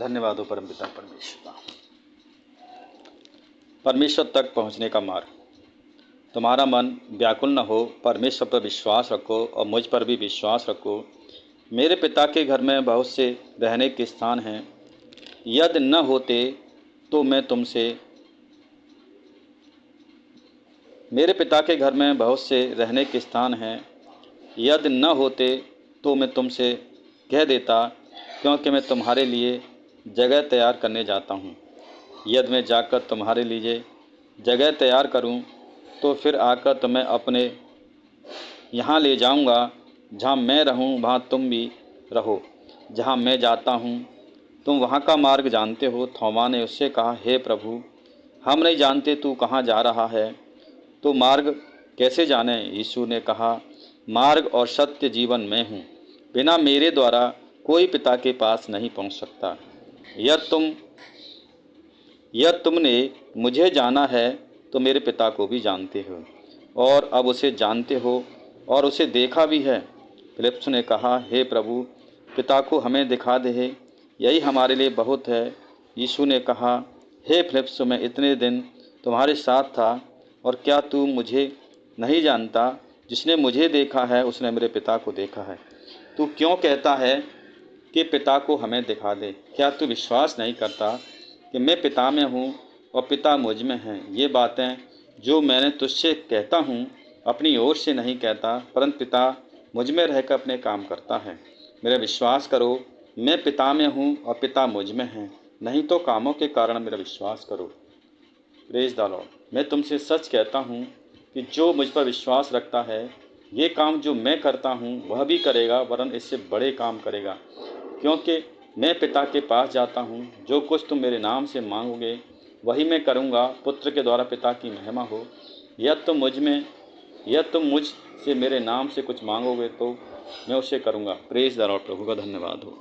धन्यवाद हो परमपिता परमेश्वर। परमेश्वर तक पहुंचने का मार्ग। तुम्हारा मन व्याकुल न हो, परमेश्वर पर विश्वास रखो और मुझ पर भी विश्वास रखो। मेरे पिता के घर में बहुत से रहने के स्थान हैं, यदि न होते तो मैं तुमसे मेरे पिता के घर में बहुत से रहने के स्थान हैं, यदि न होते तो मैं तुमसे कह देता, क्योंकि मैं तुम्हारे लिए जगह तैयार करने जाता हूँ। यदि मैं जाकर तुम्हारे लिए जगह तैयार करूँ तो फिर आकर तुम्हें अपने यहाँ ले जाऊँगा। जहाँ मैं रहूँ वहाँ तुम भी रहो। जहाँ मैं जाता हूँ तुम वहाँ का मार्ग जानते हो। थोमा ने उससे कहा, हे प्रभु, हम नहीं जानते तू कहाँ जा रहा है, तो मार्ग कैसे जाने? यीशु ने कहा, मार्ग और सत्य जीवन मैं हूँ। बिना मेरे द्वारा कोई पिता के पास नहीं पहुँच सकता। यदि तुमने मुझे जाना है तो मेरे पिता को भी जानते हो और अब उसे जानते हो और उसे देखा भी है। फिलिप्पुस ने कहा, हे प्रभु, पिता को हमें दिखा दे, यही हमारे लिए बहुत है। यीशु ने कहा, हे फिलिप्पुस, मैं इतने दिन तुम्हारे साथ था और क्या तू मुझे नहीं जानता? जिसने मुझे देखा है उसने मेरे पिता को देखा है। तू क्यों कहता है कि पिता को हमें दिखा दे? क्या तू विश्वास नहीं करता कि मैं पिता में हूँ और पिता मुझ में हैं? ये बातें जो मैंने तुझसे कहता हूँ अपनी ओर से नहीं कहता, परंतु पिता मुझ में रहकर अपने काम करता है। मेरा विश्वास करो, मैं पिता में हूँ और पिता मुझ में है, नहीं तो कामों के कारण मेरा विश्वास करो। Praise the Lord. मैं तुमसे सच कहता हूँ कि जो मुझ पर विश्वास रखता है, ये काम जो मैं करता हूँ वह भी करेगा, वरन इससे बड़े काम करेगा, क्योंकि मैं पिता के पास जाता हूँ। जो कुछ तुम मेरे नाम से मांगोगे वही मैं करूँगा, पुत्र के द्वारा पिता की महिमा हो। यदि तुम मुझ से मेरे नाम से कुछ मांगोगे तो मैं उसे करूँगा। Praise the Lord. प्रभु का धन्यवाद हो।